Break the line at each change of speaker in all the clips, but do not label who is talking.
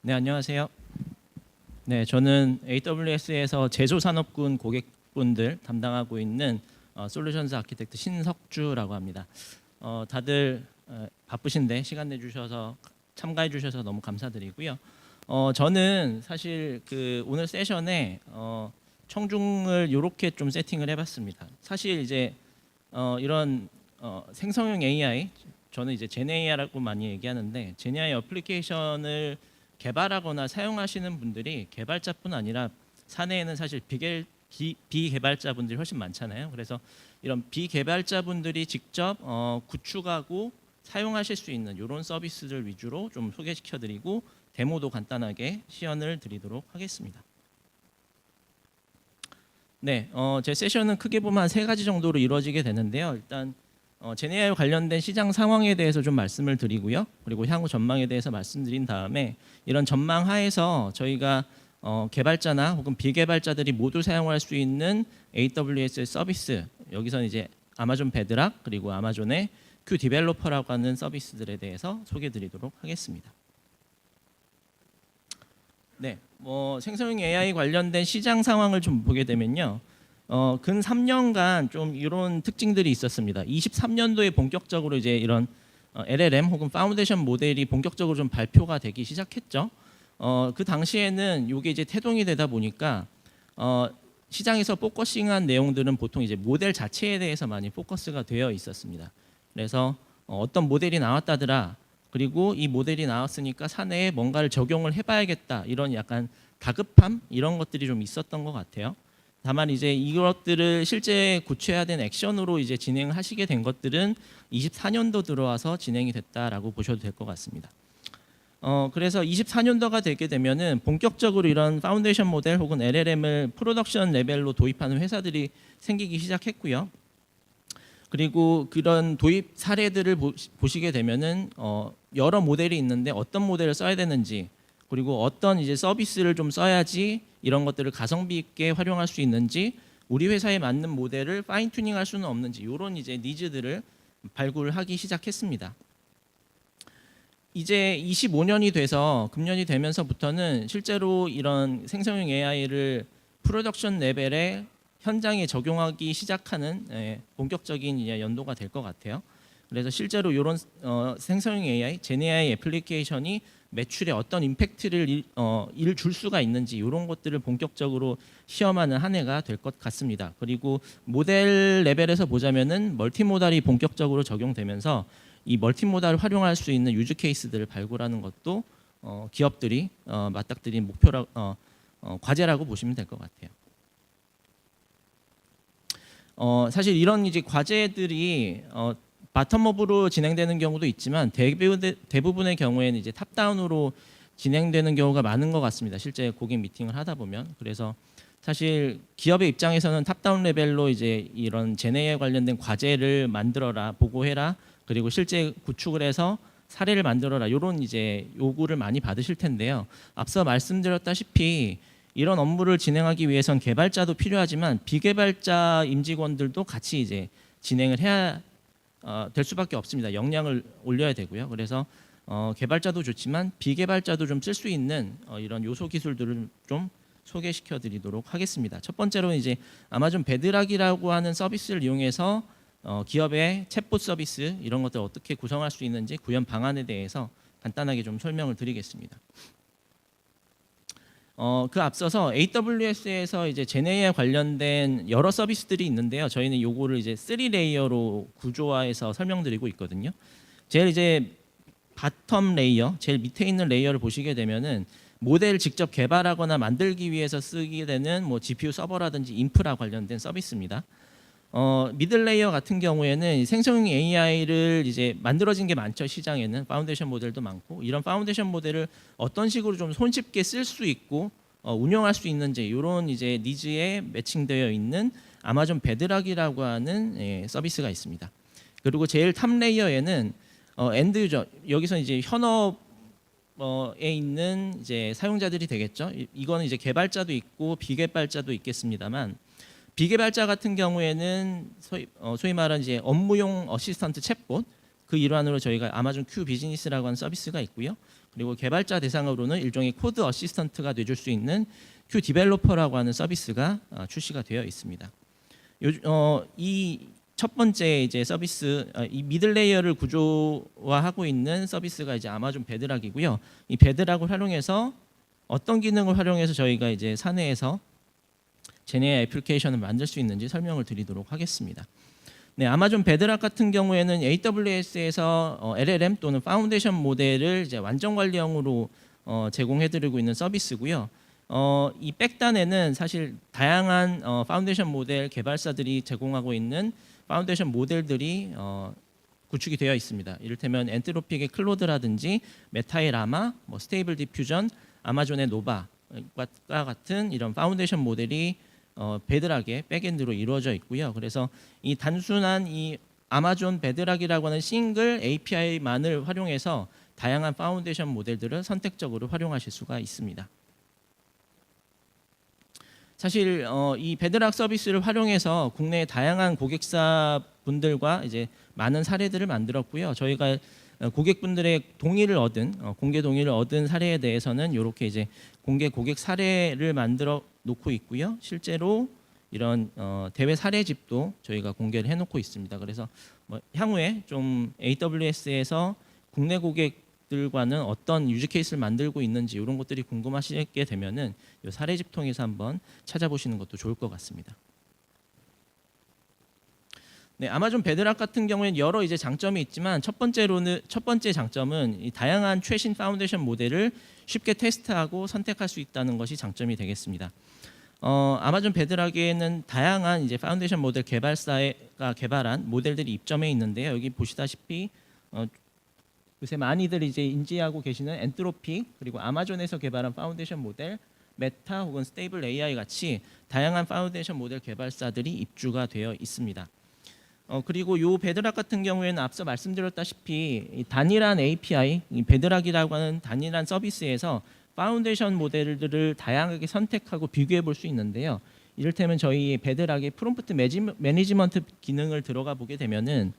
네, 안녕하세요. 네, 저는 AWS에서 제조산업군 고객분들 담당하고 있는 솔루션스 아키텍트 신석주라고 합니다. 다들 바쁘신데 시간 내주셔서 참가해 주셔서 너무 감사드리고요. 저는 사실 오늘 세션에 청중을 이렇게 좀 세팅을 해봤습니다. 사실 이제 이런 생성형 AI, 저는 이제 제네AI라고 많이 얘기하는데 제네AI 어플리케이션을 개발하거나 사용하시는 분들이 개발자뿐 아니라 사내에는 사실 비개발자분들이 훨씬 많잖아요. 그래서 이런 비개발자분들이 직접 구축하고 사용하실 수 있는 이런 서비스들 위주로 좀 소개시켜드리고 데모도 간단하게 시연을 드리도록 하겠습니다. 네, 제 세션은 크게 보면 한 3가지 정도로 이루어지게 되는데요. 일단 제네아와 관련된 시장 상황에 대해서 좀 말씀을 드리고요. 그리고 향후 전망에 대해서 말씀드린 다음에 이런 전망 하에서 저희가 개발자나 혹은 비개발자들이 모두 사용할 수 있는 AWS 서비스, 여기서는 이제 아마존 베드락 그리고 아마존의 큐 디벨로퍼라고 하는 서비스들에 대해서 소개드리도록 하겠습니다. 네, 생성형 AI 관련된 시장 상황을 좀 보게 되면요. 근 3년간 좀 이런 특징들이 있었습니다. 23년도에 본격적으로 이제 이런 LLM 혹은 파운데이션 모델이 본격적으로 좀 발표가 되기 시작했죠. 그 당시에는 이게 이제 태동이 되다 보니까 시장에서 포커싱한 내용들은 보통 이제 모델 자체에 대해서 많이 포커스가 되어 있었습니다. 그래서 어떤 모델이 나왔다더라. 그리고 이 모델이 나왔으니까 사내에 뭔가를 적용을 해봐야겠다. 이런 약간 다급함 이런 것들이 좀 있었던 것 같아요. 다만 이제 이것들을 실제 구체화된 액션으로 이제 진행하시게 된 것들은 24년도 들어와서 진행이 됐다라고 보셔도 될 것 같습니다. 그래서 24년도가 되게 되면은 본격적으로 이런 파운데이션 모델 혹은 LLM을 프로덕션 레벨로 도입하는 회사들이 생기기 시작했고요. 그리고 그런 도입 사례들을 보시게 되면은 여러 모델이 있는데 어떤 모델을 써야 되는지, 그리고 어떤 이제 서비스를 좀 써야지 이런 것들을 가성비 있게 활용할 수 있는지, 우리 회사에 맞는 모델을 파인 튜닝할 수는 없는지, 이런 이제 니즈들을 발굴하기 시작했습니다. 이제 25년이 돼서 금년이 되면서부터는 실제로 이런 생성형 AI를 프로덕션 레벨에 현장에 적용하기 시작하는 본격적인 연도가 될 것 같아요. 그래서 실제로 이런 생성형 AI, 제네AI 애플리케이션이 매출에 어떤 임팩트를 줄 수가 있는지 이런 것들을 본격적으로 시험하는 한 해가 될 것 같습니다. 그리고 모델 레벨에서 보자면은 멀티모달이 본격적으로 적용되면서 이 멀티모달을 활용할 수 있는 유즈 케이스들을 발굴하는 것도 기업들이 맞닥뜨린 목표라 과제라고 보시면 될 것 같아요. 사실 이런 이제 과제들이 바텀업으로 진행되는 경우도 있지만 대부분의 경우에는 이제 탑다운으로 진행되는 경우가 많은 것 같습니다. 실제 고객 미팅을 하다 보면. 그래서 사실 기업의 입장에서는 탑다운 레벨로 이제 이런 제네에 관련된 과제를 만들어라, 보고해라, 그리고 실제 구축을 해서 사례를 만들어라, 이런 이제 요구를 많이 받으실 텐데요. 앞서 말씀드렸다시피 이런 업무를 진행하기 위해선 개발자도 필요하지만 비개발자 임직원들도 같이 이제 진행을 해야 될 수밖에 없습니다. 역량을 올려야 되고요. 그래서 개발자도 좋지만 비개발자도 좀 쓸 수 있는 이런 요소 기술들을 좀 소개시켜 드리도록 하겠습니다. 첫 번째로 이제 아마존 베드락이라고 하는 서비스를 이용해서 기업의 챗봇 서비스 이런 것들 어떻게 구성할 수 있는지 구현 방안에 대해서 간단하게 좀 설명을 드리겠습니다. 그 앞서서 AWS에서 이제 제네에 관련된 여러 서비스들이 있는데요. 저희는 요거를 이제 3레이어로 구조화해서 설명드리고 있거든요. 제일 이제 바텀 레이어, 제일 밑에 있는 레이어를 보시게 되면은 모델을 직접 개발하거나 만들기 위해서 쓰게 되는 뭐 GPU 서버라든지 인프라 관련된 서비스입니다. 미들 레이어 같은 경우에는 생성형 AI를 이제 만들어진 게 많죠. 시장에는 파운데이션 모델도 많고, 이런 파운데이션 모델을 어떤 식으로 좀 손쉽게 쓸 수 있고 운영할 수 있는지 이런 이제 니즈에 매칭되어 있는 아마존 베드락이라고 하는 서비스가 있습니다. 그리고 제일 탑 레이어에는 엔드 유저, 여기서 이제 현업에 있는 이제 사용자들이 되겠죠. 이거는 이제 개발자도 있고 비개발자도 있겠습니다만, 비개발자 같은 경우에는 소위 말하는 이제 업무용 어시스턴트 챗봇, 그 일환으로 저희가 아마존 큐 비즈니스라고 하는 서비스가 있고요. 그리고 개발자 대상으로는 일종의 코드 어시스턴트가 돼줄 수 있는 큐 디벨로퍼라고 하는 서비스가 출시가 되어 있습니다. 이 첫 번째 이제 서비스, 이 미들 레이어를 구조화하고 있는 서비스가 이제 아마존 베드락이고요. 이 베드락을 활용해서 어떤 기능을 활용해서 저희가 이제 사내에서 제네 애플리케이션을 만들 수 있는지 설명을 드리도록 하겠습니다. 네, 아마존 베드락 같은 경우에는 AWS에서 LLM 또는 파운데이션 모델을 이제 완전 관리형으로 제공해드리고 있는 서비스고요. 이 백단에는 사실 다양한 파운데이션 모델 개발사들이 제공하고 있는 파운데이션 모델들이 구축이 되어 있습니다. 이를테면 엔트로픽의 클로드라든지 메타의 라마, 뭐 스테이블 디퓨전, 아마존의 노바와 같은 이런 파운데이션 모델이 베드락의 백엔드로 이루어져 있고요. 그래서 이 단순한 이 아마존 베드락이라고 하는 싱글 API만을 활용해서 다양한 파운데이션 모델들을 선택적으로 활용하실 수가 있습니다. 사실 이 베드락 서비스를 활용해서 국내의 다양한 고객사 분들과 이제 많은 사례들을 만들었고요. 저희가 고객분들의 동의를 얻은 공개 동의를 얻은 사례에 대해서는 이렇게 이제 공개 고객 사례를 만들어 놓고 있고요. 실제로 이런 대회 사례집도 저희가 공개를 해놓고 있습니다. 그래서 뭐 향후에 좀 AWS에서 국내 고객들과는 어떤 유즈 케이스를 만들고 있는지 이런 것들이 궁금하시게 되면은 이 사례집 통해서 한번 찾아보시는 것도 좋을 것 같습니다. 네, 아마존 베드락 같은 경우에는 여러 이제 장점이 있지만 첫 번째 장점은 이 다양한 최신 파운데이션 모델을 쉽게 테스트하고 선택할 수 있다는 것이 장점이 되겠습니다. 아마존 베드락에는 다양한 이제 파운데이션 모델 개발사가 개발한 모델들이 입점해 있는데요. 여기 보시다시피 요새 많이들 이제 인지하고 계시는 엔트로픽 그리고 아마존에서 개발한 파운데이션 모델, 메타 혹은 스테이블 AI 같이 다양한 파운데이션 모델 개발사들이 입주가 되어 있습니다. 그리고 이 베드락 같은 경우에는 앞서 말씀드렸다시피 이 단일한 API, 이 베드락이라고 하는 단일한 서비스에서 파운데이션 모델들을 다양하게 선택하고 비교해 볼 수 있는데요. 이를테면 저희 베드락의 프롬프트 매니지먼트 기능을 들어가 보게 되면은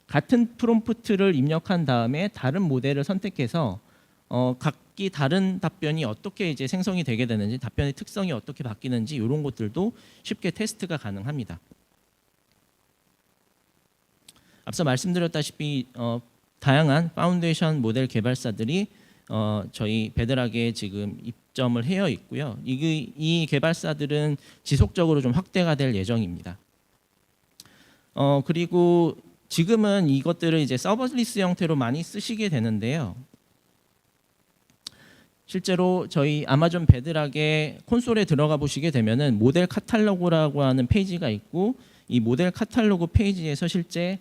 같은 프롬프트를 입력한 다음에 다른 모델을 선택해서 각기 다른 답변이 어떻게 이제 생성이 되게 되는지, 답변의 특성이 어떻게 바뀌는지 이런 것들도 쉽게 테스트가 가능합니다. 앞서 말씀드렸다시피 다양한 파운데이션 모델 개발사들이 저희 베드락에 지금 입점을 해어 있고요. 이 개발사들은 지속적으로 좀 확대가 될 예정입니다. 그리고 지금은 이것들을 이제 서버리스 형태로 많이 쓰시게 되는데요. 실제로 저희 아마존 베드락의 콘솔에 들어가 보시게 되면은 모델 카탈로그라고 하는 페이지가 있고 이 모델 카탈로그 페이지에서 실제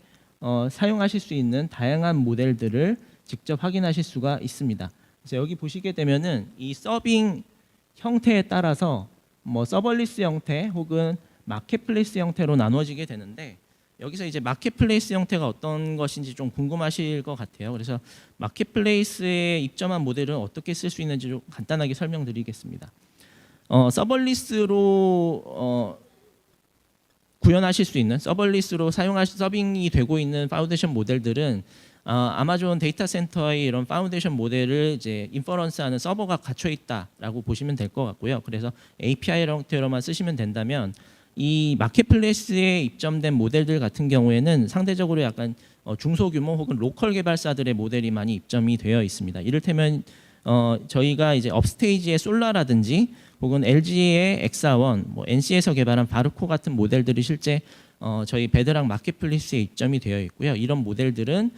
사용하실 수 있는 다양한 모델들을 직접 확인하실 수가 있습니다. 그래서 여기 보시게 되면은 이 서빙 형태에 따라서 뭐 서버리스 형태 혹은 마켓플레이스 형태로 나눠지게 되는데 여기서 이제 마켓플레이스 형태가 어떤 것인지 좀 궁금하실 것 같아요. 그래서 마켓플레이스에 입점한 모델은 어떻게 쓸 수 있는지 좀 간단하게 설명드리겠습니다. 서버리스로 구현하실 수 있는 서버리스로 서빙이 되고 있는 파운데이션 모델들은 아마존 데이터 센터의 이런 파운데이션 모델을 이제 인퍼런스하는 서버가 갇혀 있다라고 보시면 될 것 같고요. 그래서 API 형태로만 쓰시면 된다면 이 마켓플레이스에 입점된 모델들 같은 경우에는 상대적으로 약간 중소규모 혹은 로컬 개발사들의 모델이 많이 입점이 되어 있습니다. 이를테면 저희가 이제 업스테이지의 솔라라든지 혹은 LG의 엑사원, 뭐 NC에서 개발한 바르코 같은 모델들이 실제 저희 베드락 마켓플레이스에 입점이 되어 있고요. 이런 모델들은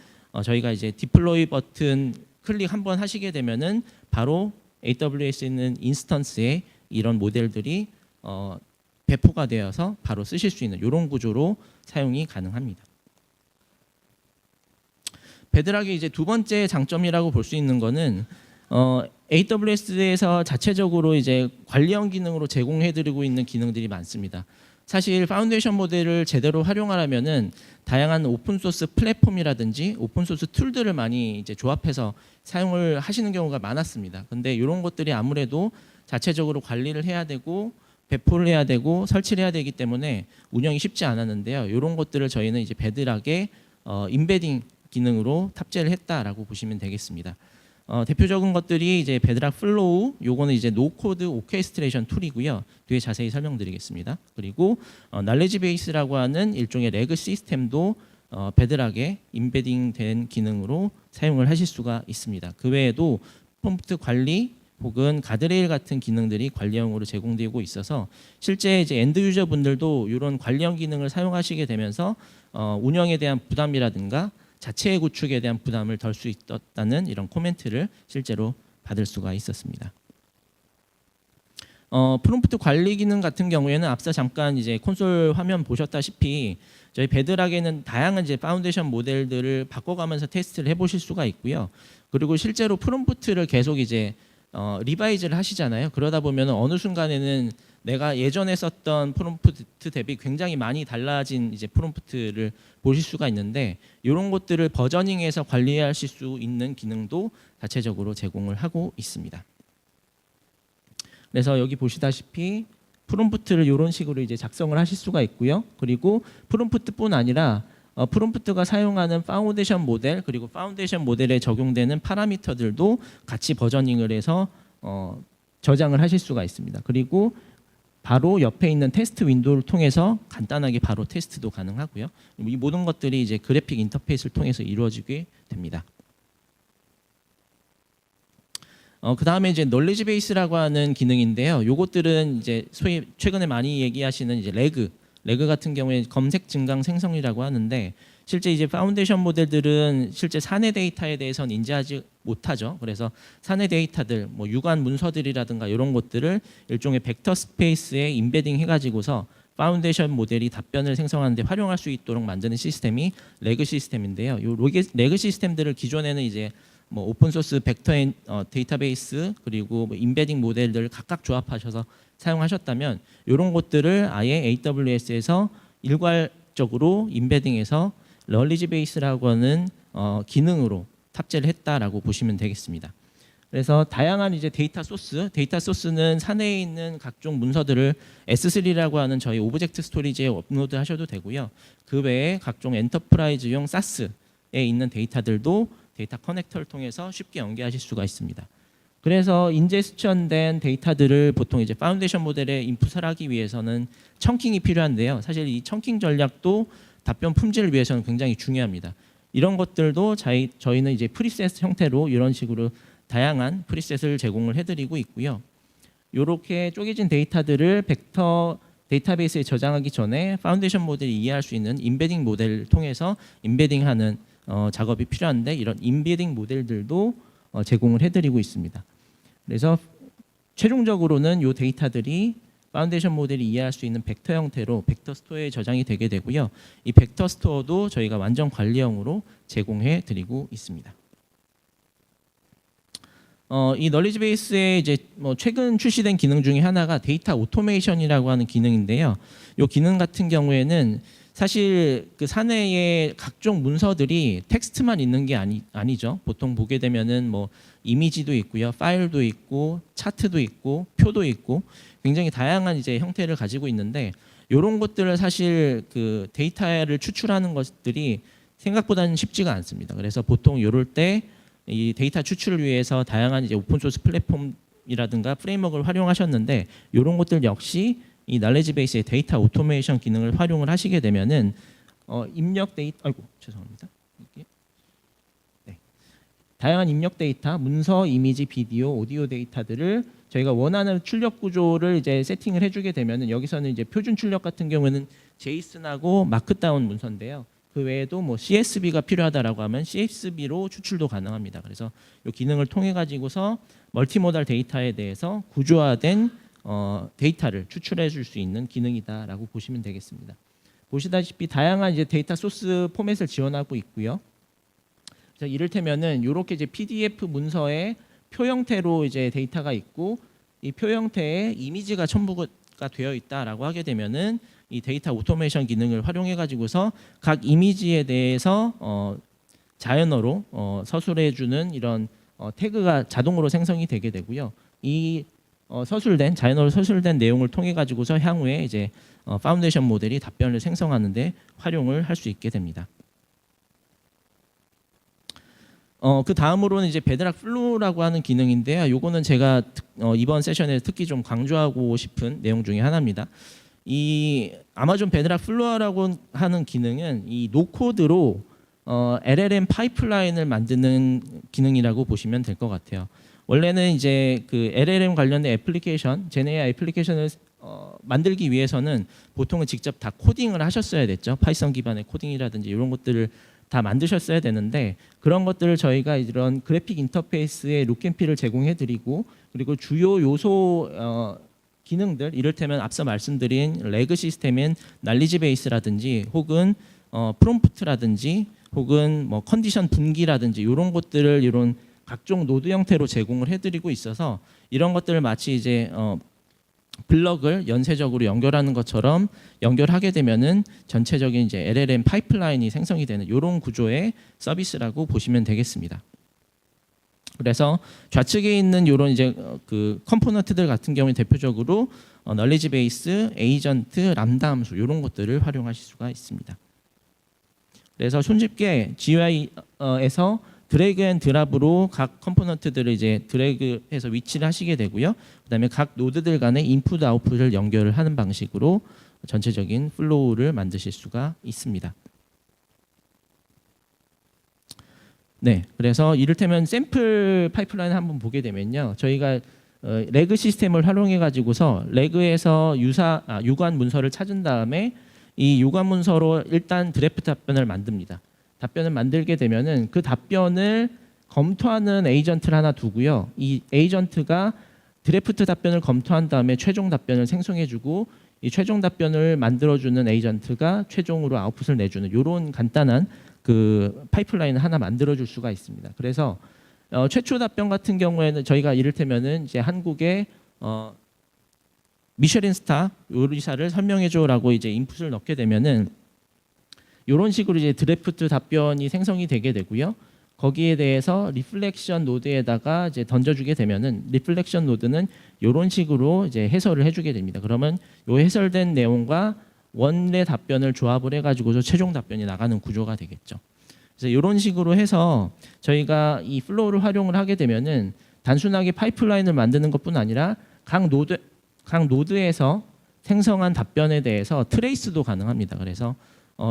저희가 이제 디플로이 버튼 클릭 한번 하시게 되면은 바로 AWS에 있는 인스턴스에 이런 모델들이 배포가 되어서 바로 쓰실 수 있는 이런 구조로 사용이 가능합니다. 베드락의 이제 두 번째 장점이라고 볼 수 있는 거는 AWS에서 자체적으로 이제 관리형 기능으로 제공해드리고 있는 기능들이 많습니다. 사실 파운데이션 모델을 제대로 활용하려면은 다양한 오픈소스 플랫폼이라든지 오픈소스 툴들을 많이 이제 조합해서 사용을 하시는 경우가 많았습니다. 근데 이런 것들이 아무래도 자체적으로 관리를 해야 되고 배포를 해야 되고 설치를 해야 되기 때문에 운영이 쉽지 않았는데요. 이런 것들을 저희는 이제 베드락에 인베딩 기능으로 탑재를 했다라고 보시면 되겠습니다. 대표적인 것들이 이제 베드락 플로우, 요거는 이제 노코드 오케스트레이션 툴이고요. 뒤에 자세히 설명드리겠습니다. 그리고 날리지 베이스라고 하는 일종의 레그 시스템도 베드락에 임베딩된 기능으로 사용을 하실 수가 있습니다. 그 외에도 프롬프트 관리 혹은 가드레일 같은 기능들이 관리형으로 제공되고 있어서 실제 이제 엔드 유저 분들도 이런 관리형 기능을 사용하시게 되면서 운영에 대한 부담이라든가 자체 구축에 대한 부담을 덜 수 있었다는 이런 코멘트를 실제로 받을 수가 있었습니다. 프롬프트 관리 기능 같은 경우에는 앞서 잠깐 이제 콘솔 화면 보셨다시피 저희 베드락에는 다양한 이제 파운데이션 모델들을 바꿔가면서 테스트를 해보실 수가 있고요. 그리고 실제로 프롬프트를 계속 이제 리바이즈를 하시잖아요. 그러다 보면 어느 순간에는 내가 예전에 썼던 프롬프트 대비 굉장히 많이 달라진 이제 프롬프트를 보실 수가 있는데 이런 것들을 버저닝해서 관리하실 수 있는 기능도 자체적으로 제공을 하고 있습니다. 그래서 여기 보시다시피 프롬프트를 이런 식으로 이제 작성을 하실 수가 있고요. 그리고 프롬프트뿐 아니라 프롬프트가 사용하는 파운데이션 모델 그리고 파운데이션 모델에 적용되는 파라미터들도 같이 버저닝을 해서 저장을 하실 수가 있습니다. 그리고 바로 옆에 있는 테스트 윈도우를 통해서 간단하게 바로 테스트도 가능하고요. 이 모든 것들이 이제 그래픽 인터페이스를 통해서 이루어지게 됩니다. 그 다음에 이제 널리지 베이스라고 하는 기능인데요. 요것들은 이제 소위 최근에 많이 얘기하시는 이제 레그 같은 경우에 검색 증강 생성이라고 하는데 실제 이제 파운데이션 모델들은 실제 사내 데이터에 대해서는 인지하지 못하죠. 그래서 사내 데이터들, 뭐 유관 문서들이라든가 이런 것들을 일종의 벡터 스페이스에 임베딩 해가지고서 파운데이션 모델이 답변을 생성하는데 활용할 수 있도록 만드는 시스템이 레그 시스템인데요. 이 레그 시스템들을 기존에는 이제 뭐 오픈 소스 벡터 데이터베이스 그리고 뭐 임베딩 모델들을 각각 조합하셔서 사용하셨다면 이런 것들을 아예 AWS에서 일괄적으로 임베딩해서 널리지 베이스라고 하는 기능으로 탑재를 했다라고 보시면 되겠습니다. 그래서 다양한 이제 데이터 소스는 사내에 있는 각종 문서들을 S3라고 하는 저희 오브젝트 스토리지에 업로드 하셔도 되고요. 그 외에 각종 엔터프라이즈용 SaaS에 있는 데이터들도 데이터 커넥터를 통해서 쉽게 연계하실 수가 있습니다. 그래서 인제스천된 데이터들을 보통 이제 파운데이션 모델에 인풋을 하기 위해서는 청킹이 필요한데요. 사실 이 청킹 전략도 답변 품질을 위해서는 굉장히 중요합니다. 이런 것들도 저희는 이제 프리셋 형태로 이런 식으로 다양한 프리셋을 제공을 해드리고 있고요. 이렇게 쪼개진 데이터들을 벡터 데이터베이스에 저장하기 전에 파운데이션 모델이 이해할 수 있는 임베딩 모델을 통해서 임베딩하는 작업이 필요한데 이런 임베딩 모델들도 제공을 해드리고 있습니다. 그래서 최종적으로는 이 데이터들이 파운데이션 모델이 이해할 수 있는 벡터 형태로 벡터 스토어에 저장이 되게 되고요. 이 벡터 스토어도 저희가 완전 관리형으로 제공해 드리고 있습니다. 이 널리지 베이스에 이제 뭐 최근 출시된 기능 중에 하나가 데이터 오토메이션이라고 하는 기능인데요. 이 기능 같은 경우에는 사실 그 사내의 각종 문서들이 텍스트만 있는 게 아니죠. 보통 보게 되면은 뭐 이미지도 있고요, 파일도 있고, 차트도 있고, 표도 있고, 굉장히 다양한 이제 형태를 가지고 있는데 이런 것들을 사실 그 데이터를 추출하는 것들이 생각보다는 쉽지가 않습니다. 그래서 보통 이럴 때 이 데이터 추출을 위해서 다양한 이제 오픈 소스 플랫폼이라든가 프레임워크를 활용하셨는데 이런 것들 역시 이 날리지 베이스의 데이터 오토메이션 기능을 활용을 하시게 되면은 입력 데이터 죄송합니다. 네. 다양한 입력 데이터, 문서, 이미지, 비디오, 오디오 데이터들을 저희가 원하는 출력 구조를 이제 세팅을 해주게 되면은 여기서는 이제 표준 출력 같은 경우에는 제이슨하고 마크다운 문서인데요. 그 외에도 뭐 CSV가 필요하다라고 하면 CSV로 추출도 가능합니다. 그래서 이 기능을 통해 가지고서 멀티모달 데이터에 대해서 구조화된 데이터를 추출해 줄 수 있는 기능이다라고 보시면 되겠습니다. 보시다시피 다양한 이제 데이터 소스 포맷을 지원하고 있고요. 그래서 이를테면은 이렇게 이제 PDF 문서에 표 형태로 이제 데이터가 있고 이 표 형태에 이미지가 첨부가 되어 있다라고 하게 되면은 이 데이터 오토메이션 기능을 활용해 가지고서 각 이미지에 대해서 자연어로 서술해 주는 이런 태그가 자동으로 생성이 되게 되고요. 이 자연어로 서술된 내용을 통해 가지고서 향후에 이제 파운데이션 모델이 답변을 생성하는데 활용을 할 수 있게 됩니다. 그 다음으로는 이제 베드락 플로우라고 하는 기능인데요. 요거는 제가 이번 세션에 특히 좀 강조하고 싶은 내용 중에 하나입니다. 이 아마존 베드락 플로어라고 하는 기능은 이 노코드로 LLM 파이프라인을 만드는 기능이라고 보시면 될 것 같아요. 원래는 이제 그 LLM 관련된 애플리케이션, 제네이아 애플리케이션을 만들기 위해서는 보통은 직접 다 코딩을 하셨어야 됐죠. 파이썬 기반의 코딩이라든지 이런 것들을 다 만드셨어야 되는데 그런 것들을 저희가 이런 그래픽 인터페이스의 룩앤필을 제공해드리고 그리고 주요 요소 기능들 이를테면 앞서 말씀드린 레그 시스템인 날리지 베이스라든지 혹은 프롬프트라든지 혹은 뭐 컨디션 분기라든지 이런 것들을 이런 각종 노드 형태로 제공을 해드리고 있어서 이런 것들을 마치 이제 블럭을 연쇄적으로 연결하는 것처럼 연결하게 되면은 전체적인 이제 LLM 파이프라인이 생성이 되는 이런 구조의 서비스라고 보시면 되겠습니다. 그래서 좌측에 있는 이런 이제 그 컴포넌트들 같은 경우에 대표적으로 널리지 베이스, 에이전트, 람다 함수 이런 것들을 활용하실 수가 있습니다. 그래서 손쉽게 GUI에서 드래그 앤 드랍으로 각 컴포넌트들을 이제 드래그해서 위치를 하시게 되고요. 그다음에 각 노드들 간의 인풋 아웃풋을 연결을 하는 방식으로 전체적인 플로우를 만드실 수가 있습니다. 네, 그래서 이를테면 샘플 파이프라인 한번 보게 되면요, 저희가 레그 시스템을 활용해 가지고서 레그에서 유관 문서를 찾은 다음에 이 유관 문서로 일단 드래프트 답변을 만듭니다. 답변을 만들게 되면은 그 답변을 검토하는 에이전트를 하나 두고요. 이 에이전트가 드래프트 답변을 검토한 다음에 최종 답변을 생성해주고 이 최종 답변을 만들어주는 에이전트가 최종으로 아웃풋을 내주는 이런 간단한 그 파이프라인을 하나 만들어줄 수가 있습니다. 그래서 최초 답변 같은 경우에는 저희가 이를테면은 이제 한국의 미쉐린 스타 요리사를 설명해줘라고 이제 인풋을 넣게 되면은 이런 식으로 이제 드래프트 답변이 생성이 되게 되고요. 거기에 대해서 리플렉션 노드에다가 이제 던져주게 되면은 리플렉션 노드는 이런 식으로 이제 해설을 해주게 됩니다. 그러면 이 해설된 내용과 원래 답변을 조합을 해가지고서 최종 답변이 나가는 구조가 되겠죠. 그래서 이런 식으로 해서 저희가 이 플로우를 활용을 하게 되면은 단순하게 파이프라인을 만드는 것뿐 아니라 각 노드에서 생성한 답변에 대해서 트레이스도 가능합니다. 그래서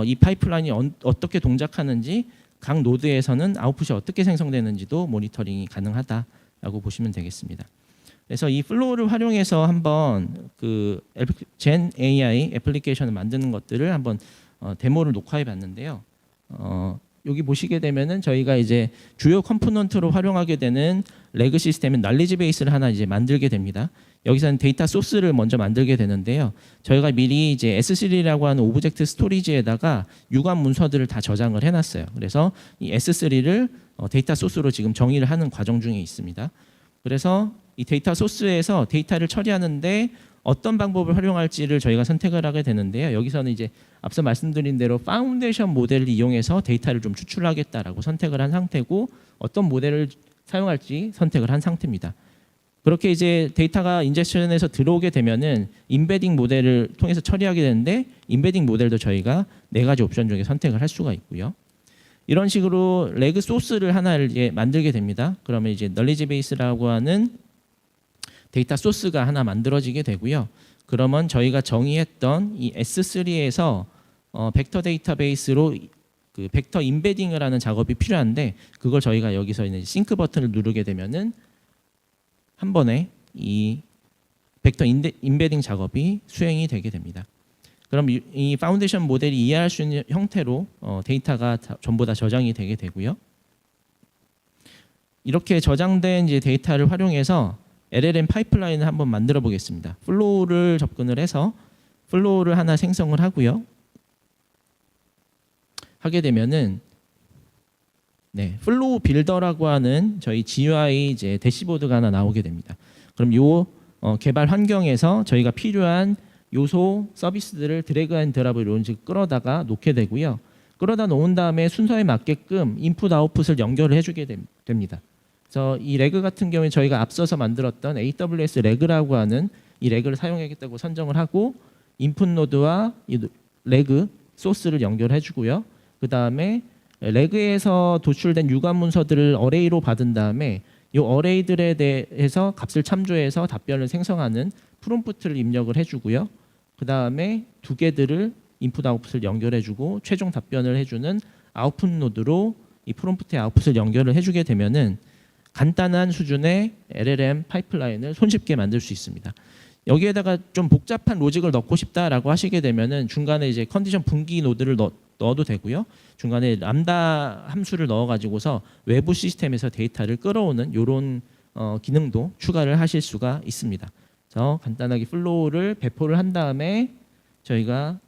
이 파이프라인이 어떻게 동작하는지 각 노드에서는 아웃풋이 어떻게 생성되는지도 모니터링이 가능하다라고 보시면 되겠습니다. 그래서 이 플로우를 활용해서 한번 그 젠 AI 애플리케이션을 만드는 것들을 한번 데모를 녹화해 봤는데요. 여기 보시게 되면은 저희가 이제 주요 컴포넌트로 활용하게 되는 레그 시스템인 날리지 베이스를 하나 이제 만들게 됩니다. 여기서는 데이터 소스를 먼저 만들게 되는데요. 저희가 미리 이제 S3라고 하는 오브젝트 스토리지에다가 유관 문서들을 다 저장을 해놨어요. 그래서 이 S3를 데이터 소스로 지금 정의를 하는 과정 중에 있습니다. 그래서 이 데이터 소스에서 데이터를 처리하는데 어떤 방법을 활용할지를 저희가 선택을 하게 되는데요. 여기서는 이제 앞서 말씀드린 대로 파운데이션 모델을 이용해서 데이터를 좀 추출하겠다라고 선택을 한 상태고 어떤 모델을 사용할지 선택을 한 상태입니다. 그렇게 이제 데이터가 인젝션에서 들어오게 되면은 인베딩 모델을 통해서 처리하게 되는데 인베딩 모델도 저희가 4가지 옵션 중에 선택을 할 수가 있고요. 이런 식으로 레그 소스를 하나를 이제 만들게 됩니다. 그러면 이제 널리지 베이스라고 하는 데이터 소스가 하나 만들어지게 되고요. 그러면 저희가 정의했던 이 S3에서 벡터 데이터베이스로 그 벡터 인베딩을 하는 작업이 필요한데 그걸 저희가 여기서 있는 싱크 버튼을 누르게 되면은 한 번에 이 벡터 인베딩 작업이 수행이 되게 됩니다. 그럼 이 파운데이션 모델이 이해할 수 있는 형태로 데이터가 전부 다 저장이 되게 되고요. 이렇게 저장된 이제 데이터를 활용해서 LLM 파이프라인을 한번 만들어 보겠습니다. 플로우를 접근을 해서 플로우를 하나 생성을 하고요. 하게 되면은 플로우 빌더라고 하는 저희 GUI 이제 대시보드가 하나 나오게 됩니다. 그럼 요 개발 환경에서 저희가 필요한 요소 서비스들을 드래그 앤 드랍을 이런 식으로 끌어다가 놓게 되고요. 끌어다 놓은 다음에 순서에 맞게끔 인풋 아웃풋을 연결을 해주게 됩니다. 그래서 이 레그 같은 경우에 저희가 앞서서 만들었던 AWS 레그라고 하는 이 레그를 사용하겠다고 선정을 하고 인풋 노드와 이 레그 소스를 연결해 주고요. 그 다음에 레그에서 도출된 유관 문서들을 어레이로 받은 다음에 이 어레이들에 대해서 값을 참조해서 답변을 생성하는 프롬프트를 입력을 해주고요. 그 다음에 두 개들을 인풋 아웃풋을 연결해주고 최종 답변을 해주는 아웃풋 노드로 이 프롬프트의 아웃풋을 연결을 해주게 되면은 간단한 수준의 LLM 파이프라인을 손쉽게 만들 수 있습니다. 여기에다가 좀 복잡한 로직을 넣고 싶다라고 하시게 되면은 중간에 이제 컨디션 분기 노드를 넣어도 되고요. 중간에 람다 함수를 넣어가지고서 외부 시스템에서 데이터를 끌어오는 이런 기능도 추가를 하실 수가 있습니다. 그래서 간단하게 플로우를 배포를 한 다음에 저희가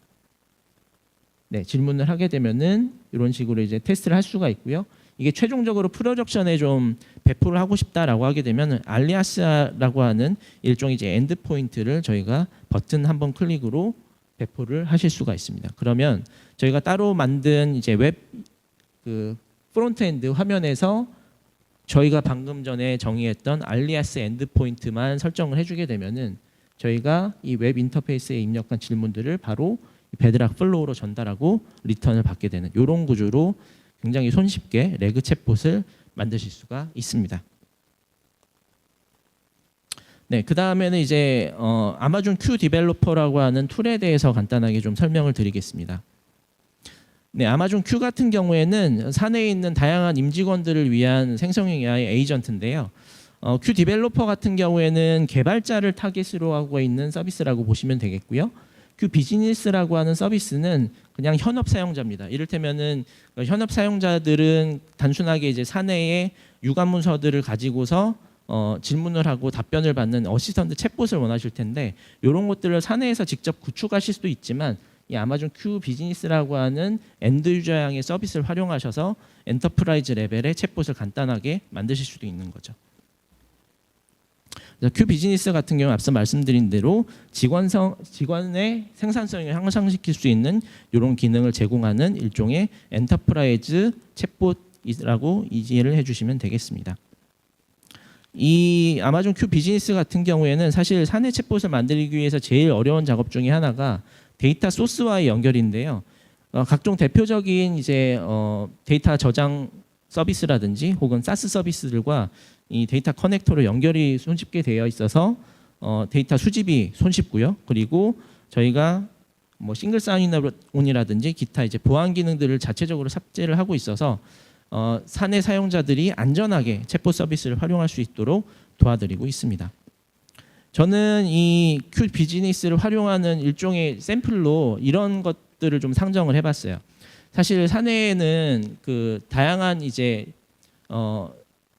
질문을 하게 되면은 이런 식으로 이제 테스트를 할 수가 있고요. 이게 최종적으로 프로덕션에 좀 배포를 하고 싶다라고 하게 되면 알리아스라고 하는 일종의 이제 엔드 포인트를 저희가 버튼 한 번 클릭으로 배포를 하실 수가 있습니다. 그러면 저희가 따로 만든 이제 웹 그 프론트엔드 화면에서 저희가 방금 전에 정의했던 알리아스 엔드 포인트만 설정을 해주게 되면은 저희가 이 웹 인터페이스에 입력한 질문들을 바로 베드락 플로우로 전달하고 리턴을 받게 되는 이런 구조로 굉장히 손쉽게 레그 챗봇을 만드실 수가 있습니다. 네, 그 다음에는 이제 아마존 큐 디벨로퍼라고 하는 툴에 대해서 간단하게 좀 설명을 드리겠습니다. 네, 아마존 큐 같은 경우에는 사내에 있는 다양한 임직원들을 위한 생성형 AI 에이전트인데요. 큐 디벨로퍼 같은 경우에는 개발자를 타깃으로 하고 있는 서비스라고 보시면 되겠고요. 큐 비즈니스라고 하는 서비스는 그냥 현업 사용자입니다. 이를테면은 현업 사용자들은 단순하게 이제 사내에 유관 문서들을 가지고서 질문을 하고 답변을 받는 어시스턴트 챗봇을 원하실 텐데 이런 것들을 사내에서 직접 구축하실 수도 있지만 이 아마존 큐 비즈니스라고 하는 엔드 유저향의 서비스를 활용하셔서 엔터프라이즈 레벨의 챗봇을 간단하게 만드실 수도 있는 거죠. 큐 비즈니스 같은 경우 앞서 말씀드린 대로 직원의 생산성을 향상시킬 수 있는 이런 기능을 제공하는 일종의 엔터프라이즈 챗봇이라고 이해를 해주시면 되겠습니다. 이 아마존 큐 비즈니스 같은 경우에는 사실 사내 챗봇을 만들기 위해서 제일 어려운 작업 중에 하나가 데이터 소스와의 연결인데요. 각종 대표적인 이제 데이터 저장 서비스라든지 혹은 사스 서비스들과 이 데이터 커넥터로 연결이 손쉽게 되어 있어서 데이터 수집이 손쉽고요. 그리고 저희가 뭐 싱글 사인온이라든지 기타 이제 보안 기능들을 자체적으로 탑재를 하고 있어서 사내 사용자들이 안전하게 챗봇 서비스를 활용할 수 있도록 도와드리고 있습니다. 저는 이 큐 비즈니스를 활용하는 일종의 샘플로 이런 것들을 좀 상정을 해봤어요. 사실 사내에는 그 다양한 이제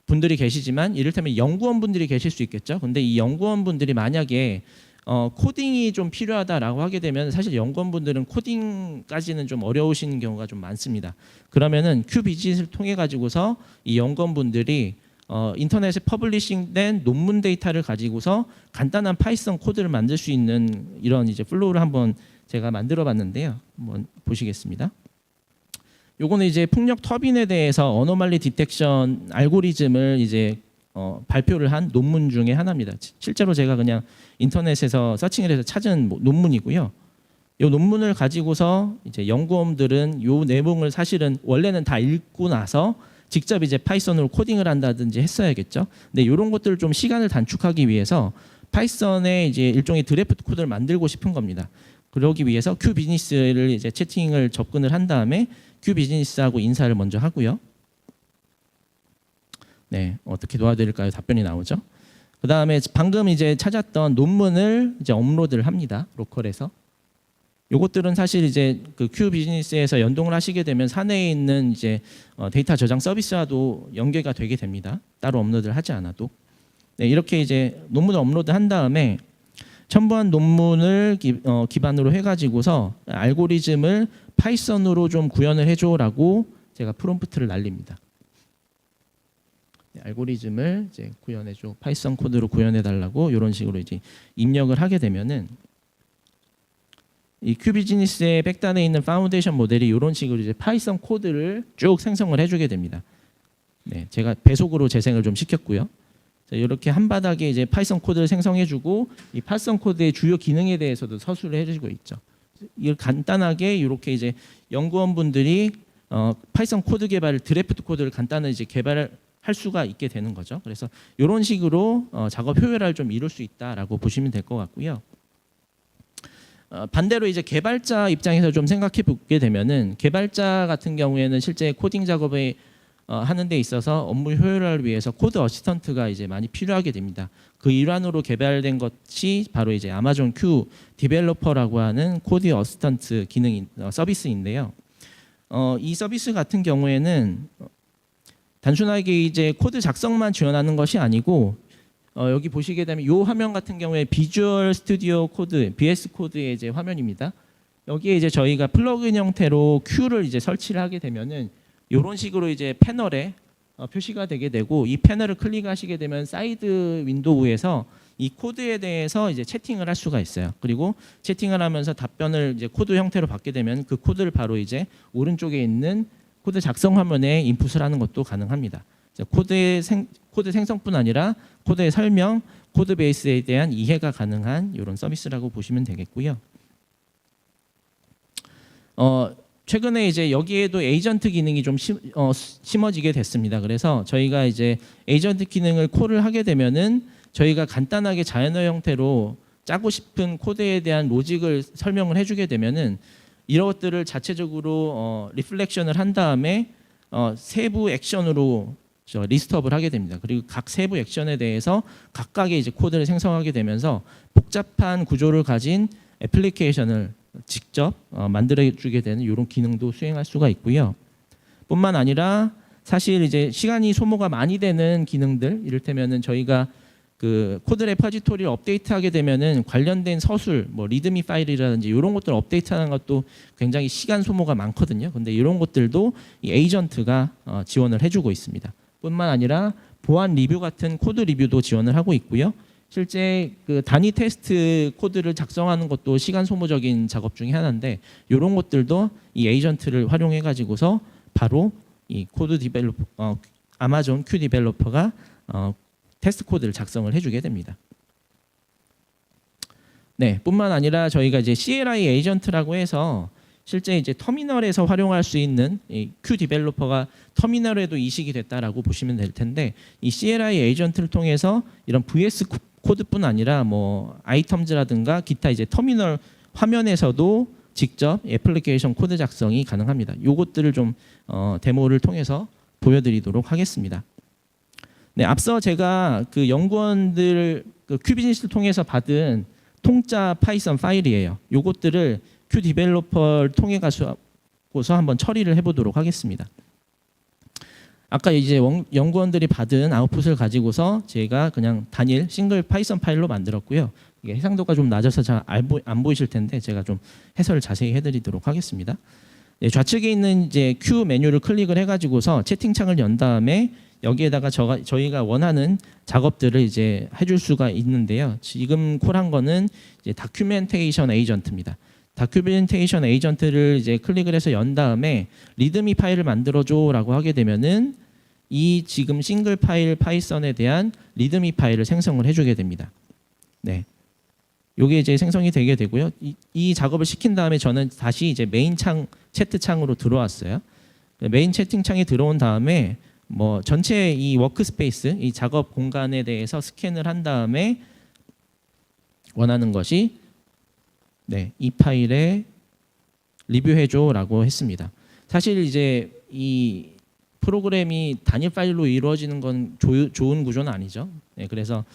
분들이 계시지만 이를테면 연구원분들이 계실 수 있겠죠. 근데 이 연구원분들이 만약에 코딩이 좀 필요하다라고 하게 되면 사실 연구원분들은 코딩까지는 좀 어려우신 경우가 좀 많습니다. 그러면은 큐 비즈니스를 통해 가지고서 이 연구원분들이 인터넷에 퍼블리싱된 논문 데이터를 가지고서 간단한 파이썬 코드를 만들 수 있는 이런 이제 플로우를 한번 제가 만들어 봤는데요. 한번 보시겠습니다. 요거는 이제 풍력 터빈에 대해서 어노말리 디텍션 알고리즘을 이제 발표를 한 논문 중에 하나입니다. 실제로 제가 그냥 인터넷에서 서칭을 해서 찾은 논문이고요. 이 논문을 가지고서 이제 연구원들은 이 내용을 사실은 원래는 다 읽고 나서 직접 이제 파이썬으로 코딩을 한다든지 했어야겠죠. 근데 이런 것들을 좀 시간을 단축하기 위해서 파이썬의 이제 일종의 드래프트 코드를 만들고 싶은 겁니다. 그러기 위해서 큐 비즈니스를 이제 채팅을 접근을 한 다음에 큐 비즈니스하고 인사를 먼저 하고요. 네, 어떻게 도와드릴까요? 답변이 나오죠. 그 다음에 방금 이제 찾았던 논문을 이제 업로드를 합니다. 로컬에서. 요것들은 사실 이제 그 큐 비즈니스에서 연동을 하시게 되면 사내에 있는 이제 데이터 저장 서비스와도 연계가 되게 됩니다. 따로 업로드를 하지 않아도. 네, 이렇게 이제 논문을 업로드한 다음에 첨부한 논문을 기반으로 해가지고서 알고리즘을 파이썬으로 좀 구현을 해줘라고 제가 프롬프트를 날립니다. 네, 알고리즘을 이제 구현해줘, 파이썬 코드로 구현해달라고 이런 식으로 이제 입력을 하게 되면은. 이 큐 비즈니스의 백단에 있는 파운데이션 모델이 이런 식으로 이제 파이썬 코드를 쭉 생성을 해주게 됩니다. 네, 제가 배속으로 재생을 좀 시켰고요. 자, 이렇게 한 바닥에 이제 파이썬 코드를 생성해주고 이 파이썬 코드의 주요 기능에 대해서도 서술을 해주고 있죠. 이걸 간단하게 이렇게 이제 연구원분들이 파이썬 코드 개발 드래프트 코드를 간단히 이제 개발할 수가 있게 되는 거죠. 그래서 이런 식으로 작업 효율화를 좀 이룰 수 있다라고 보시면 될 것 같고요. 반대로 이제 개발자 입장에서 좀 생각해 보게 되면은 개발자 같은 경우에는 실제 코딩 작업에 하는 데 있어서 업무 효율화를 위해서 코드 어시스턴트가 이제 많이 필요하게 됩니다. 그 일환으로 개발된 것이 바로 이제 아마존 큐 디벨로퍼라고 하는 코드 어시스턴트 기능 서비스인데요. 이 서비스 같은 경우에는 단순하게 이제 코드 작성만 지원하는 것이 아니고 여기 보시게 되면 이 화면 같은 경우에 비주얼 스튜디오 코드 BS 코드의 이제 화면입니다. 여기에 이제 저희가 플러그인 형태로 큐를 이제 설치를 하게 되면은 이런 식으로 이제 패널에 표시가 되게 되고 이 패널을 클릭하시게 되면 사이드 윈도우에서 이 코드에 대해서 이제 채팅을 할 수가 있어요. 그리고 채팅을 하면서 답변을 이제 코드 형태로 받게 되면 그 코드를 바로 이제 오른쪽에 있는 코드 작성 화면에 인풋을 하는 것도 가능합니다. 코드 생성뿐 아니라 코드의 설명, 코드 베이스에 대한 이해가 가능한 이런 서비스라고 보시면 되겠고요. 최근에 이제 여기에도 에이전트 기능이 좀 심어지게 됐습니다. 그래서 저희가 이제 에이전트 기능을 콜을 하게 되면은 저희가 간단하게 자연어 형태로 짜고 싶은 코드에 대한 로직을 설명을 해주게 되면은 이런 것들을 자체적으로 리플렉션을 한 다음에 세부 액션으로 리스트업을 하게 됩니다. 그리고 각 세부 액션에 대해서 각각의 이제 코드를 생성하게 되면서 복잡한 구조를 가진 애플리케이션을 직접 만들어주게 되는 이런 기능도 수행할 수가 있고요. 뿐만 아니라 사실 이제 시간이 소모가 많이 되는 기능들, 이를테면은 저희가 그 코드 레퍼지토리를 업데이트하게 되면은 관련된 서술, 뭐 리드미 파일이라든지 이런 것들 업데이트하는 것도 굉장히 시간 소모가 많거든요. 근데 이런 것들도 이 에이전트가 지원을 해주고 있습니다. 뿐만 아니라 보안 리뷰 같은 코드 리뷰도 지원을 하고 있고요. 실제 그 단위 테스트 코드를 작성하는 것도 시간 소모적인 작업 중에 하나인데 이런 것들도 이 에이전트를 활용해 가지고서 바로 이 코드 디벨로퍼 아마존 큐 디벨로퍼가 테스트 코드를 작성을 해주게 됩니다. 네, 뿐만 아니라 저희가 이제 CLI 에이전트라고 해서 실제 이제 터미널에서 활용할 수 있는 이 큐 디벨로퍼가 터미널에도 이식이 됐다라고 보시면 될 텐데 이 CLI 에이전트를 통해서 이런 VS 코드뿐 아니라 뭐 아이템즈라든가 기타 이제 터미널 화면에서도 직접 애플리케이션 코드 작성이 가능합니다. 요것들을 좀 데모를 통해서 보여드리도록 하겠습니다. 네, 앞서 제가 그 연구원들 그 큐비즈니스를 통해서 받은 통짜 파이썬 파일이에요. 요것들을 큐 디벨로퍼를 통해 가서 한번 처리를 해보도록 하겠습니다. 아까 이제 연구원들이 받은 아웃풋을 가지고서 제가 그냥 단일 싱글 파이썬 파일로 만들었고요. 이게 해상도가 좀 낮아서 잘 안 보이실 텐데 제가 좀 해설을 자세히 해드리도록 하겠습니다. 네, 좌측에 있는 이제 큐 메뉴를 클릭을 해가지고서 채팅창을 연 다음에 여기에다가 저희가 원하는 작업들을 이제 해줄 수가 있는데요. 지금 콜한 거는 이제 다큐멘테이션 에이전트입니다. 다큐멘테이션 에이전트를 이제 클릭을 해서 연 다음에 리드미 파일을 만들어줘라고 하게 되면은 이 지금 싱글 파일 파이썬에 대한 리드미 파일을 생성을 해주게 됩니다. 네, 요게 이제 생성이 되게 되고요. 이 작업을 시킨 다음에 저는 다시 이제 메인 창 채트 창으로 들어왔어요. 메인 채팅 창에 들어온 다음에 뭐 전체 이 워크스페이스 이 작업 공간에 대해서 스캔을 한 다음에 원하는 것이 네, 이 파일에 리뷰해줘라고 했습니다. 사실 이제 이 프로그램이 단일 파일로 이루어지는 건 좋은 구조는 아니죠. 네, 그래서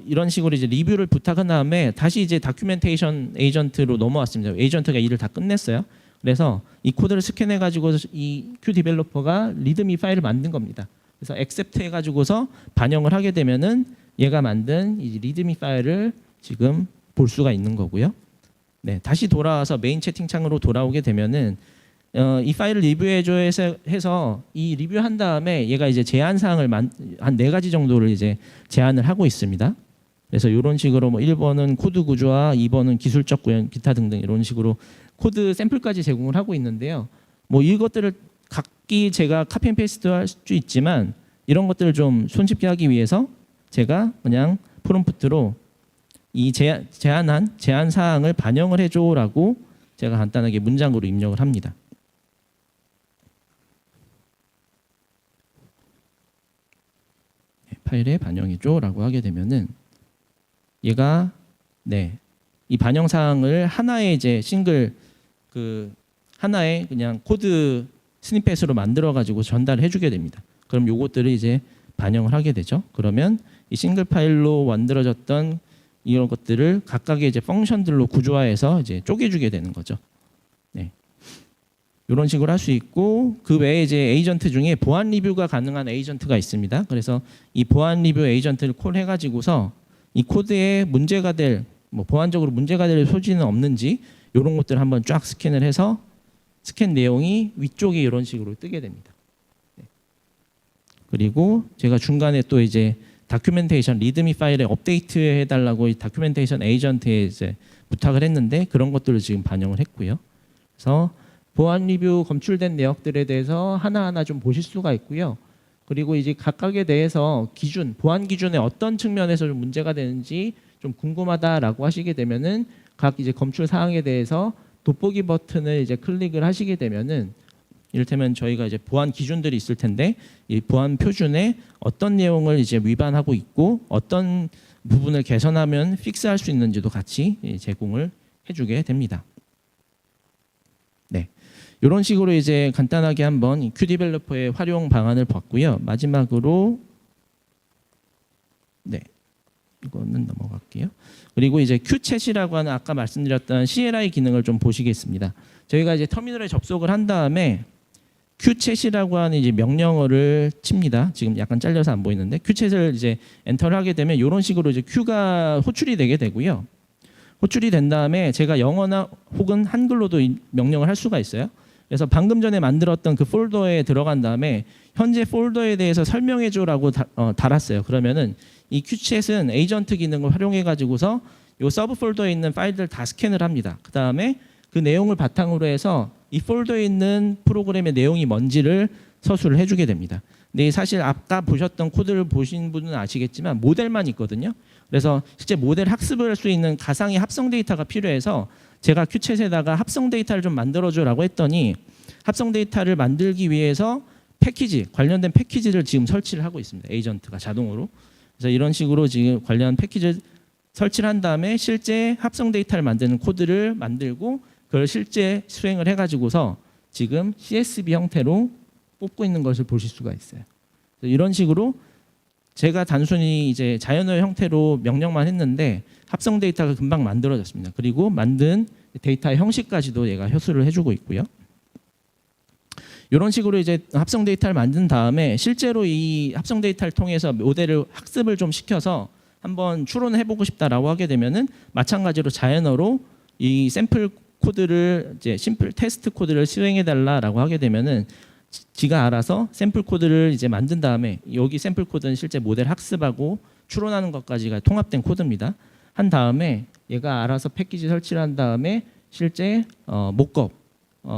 이런 식으로 이제 리뷰를 부탁한 다음에 다시 이제 다큐멘테이션 에이전트로 넘어왔습니다. 에이전트가 일을 다 끝냈어요. 그래서 이 코드를 스캔해 가지고 이 큐 디벨로퍼가 리드미 파일을 만든 겁니다. 그래서 accept 해 가지고서 반영을 하게 되면은 얘가 만든 이 리드미 파일을 지금 볼 수가 있는 거고요. 네, 다시 돌아와서 메인 채팅창으로 돌아오게 되면은 이 파일을 리뷰해줘 해서 이 리뷰한 다음에 얘가 이제 제한 사항을 한 4가지 정도를 이제 제한을 하고 있습니다. 그래서 이런 식으로 뭐 1번은 코드 구조와 2번은 기술적 구현 기타 등등 이런 식으로 코드 샘플까지 제공을 하고 있는데요. 뭐 이것들을 각기 제가 카피 앤 페이스트 할 수 있지만 이런 것들을 좀 손쉽게 하기 위해서 제가 그냥 프롬프트로 이 제한 사항을 반영을 해줘라고 제가 간단하게 문장으로 입력을 합니다. 파일에 반영해줘라고 하게 되면은 얘가 이 반영 사항을 하나의 이제 싱글 하나의 그냥 코드 스니펫으로 만들어 가지고 전달해 주게 됩니다. 그럼 요것들을 이제 반영을 하게 되죠. 그러면 이 싱글 파일로 만들어졌던 이런 것들을 각각의 이제 펑션들로 구조화해서 이제 쪼개주게 되는 거죠. 이런 식으로 할 수 있고, 그 외에 이제 에이전트 중에 보안 리뷰가 가능한 에이전트가 있습니다. 그래서 이 보안 리뷰 에이전트를 콜해 가지고서 이 코드에 문제가 될 보안적으로 문제가 될 소지는 없는지 이런 것들을 한번 쫙 스캔을 해서 스캔 내용이 위쪽에 이런 식으로 뜨게 됩니다. 그리고 제가 중간에 또 이제 다큐멘테이션 리드미 파일에 업데이트 해달라고 이 다큐멘테이션 에이전트에 이제 부탁을 했는데 그런 것들을 지금 반영을 했고요. 그래서 보안 리뷰 검출된 내역들에 대해서 하나하나 좀 보실 수가 있고요. 그리고 이제 각각에 대해서 기준, 보안 기준에 어떤 측면에서 좀 문제가 되는지 좀 궁금하다라고 하시게 되면은 각 이제 검출 사항에 대해서 돋보기 버튼을 이제 클릭을 하시게 되면은 이를테면 저희가 이제 보안 기준들이 있을 텐데 이 보안 표준에 어떤 내용을 이제 위반하고 있고 어떤 부분을 개선하면 픽스할 수 있는지도 같이 제공을 해주게 됩니다. 이런 식으로 이제 간단하게 한번 큐 디벨로퍼의 활용 방안을 봤고요. 마지막으로 이거는 넘어갈게요. 그리고 이제 큐챗이라고 하는 아까 말씀드렸던 CLI 기능을 좀 보시겠습니다. 저희가 이제 터미널에 접속을 한 다음에 큐챗이라고 하는 이제 명령어를 칩니다. 지금 약간 잘려서 안 보이는데 큐챗을 이제 엔터를 하게 되면 이런 식으로 이제 큐가 호출이 되게 되고요. 호출이 된 다음에 제가 영어나 혹은 한글로도 이 명령을 할 수가 있어요. 그래서 방금 전에 만들었던 그 폴더에 들어간 다음에 현재 폴더에 대해서 설명해줘라고 달았어요. 그러면은 이 큐챗은 에이전트 기능을 활용해 가지고서 이 서브 폴더에 있는 파일들 다 스캔을 합니다. 그 다음에 그 내용을 바탕으로 해서 이 폴더에 있는 프로그램의 내용이 뭔지를 서술을 해주게 됩니다. 근데 사실 아까 보셨던 코드를 보신 분은 아시겠지만 모델만 있거든요. 그래서 실제 모델 학습을 할 수 있는 가상의 합성 데이터가 필요해서 제가 큐챗에다가 합성 데이터를 좀 만들어줘라고 했더니 합성 데이터를 만들기 위해서 패키지, 관련된 패키지를 지금 설치를 하고 있습니다. 에이전트가 자동으로. 그래서 이런 식으로 지금 관련 패키지를 설치를 한 다음에 실제 합성 데이터를 만드는 코드를 만들고 그걸 실제 수행을 해가지고서 지금 CSV 형태로 뽑고 있는 것을 보실 수가 있어요. 이런 식으로 제가 단순히 이제 자연어 형태로 명령만 했는데 합성 데이터가 금방 만들어졌습니다. 그리고 만든 데이터의 형식까지도 얘가 효수를 해주고 있고요. 이런 식으로 이제 합성 데이터를 만든 다음에 실제로 이 합성 데이터를 통해서 모델을 학습을 좀 시켜서 한번 추론을 해보고 싶다라고 하게 되면은 마찬가지로 자연어로 이 샘플 코드를 이제 심플 테스트 코드를 수행해 달라라고 하게 되면은 지가 알아서 샘플 코드를 이제 만든 다음에 여기 샘플 코드는 실제 모델 학습하고 추론하는 것까지가 통합된 코드입니다. 한 다음에 얘가 알아서 패키지 설치를 한 다음에 실제 목업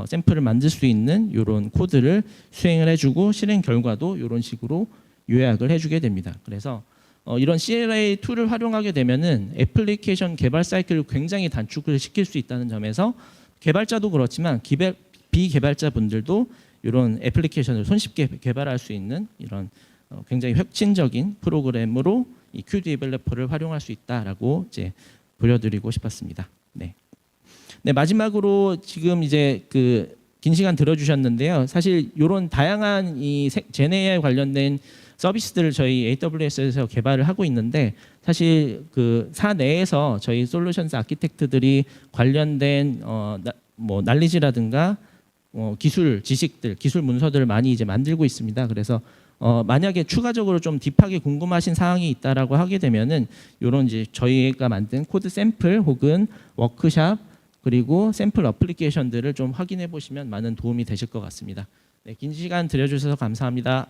샘플을 만들 수 있는 이런 코드를 수행을 해주고 실행 결과도 이런 식으로 요약을 해주게 됩니다. 그래서 이런 CLI 툴을 활용하게 되면은 애플리케이션 개발 사이클을 굉장히 단축을 시킬 수 있다는 점에서 개발자도 그렇지만 비개발자 분들도 이런 애플리케이션을 손쉽게 개발할 수 있는 이런 굉장히 혁신적인 프로그램으로 이 큐 디벨로퍼를 활용할 수 있다라고 이제 보여드리고 싶었습니다. 네, 마지막으로 지금 이제 긴 시간 들어주셨는데요. 사실 이런 다양한 이 제네AI 관련된 서비스들을 저희 AWS에서 개발을 하고 있는데 사실 그 사내에서 저희 솔루션스 아키텍트들이 관련된 날리지라든가 기술 지식들, 기술 문서들을 많이 이제 만들고 있습니다. 그래서 만약에 추가적으로 좀 딥하게 궁금하신 사항이 있다라고 하게 되면은 이런 이제 저희가 만든 코드 샘플 혹은 워크샵 그리고 샘플 어플리케이션들을 좀 확인해 보시면 많은 도움이 되실 것 같습니다. 네, 긴 시간 들여주셔서 감사합니다.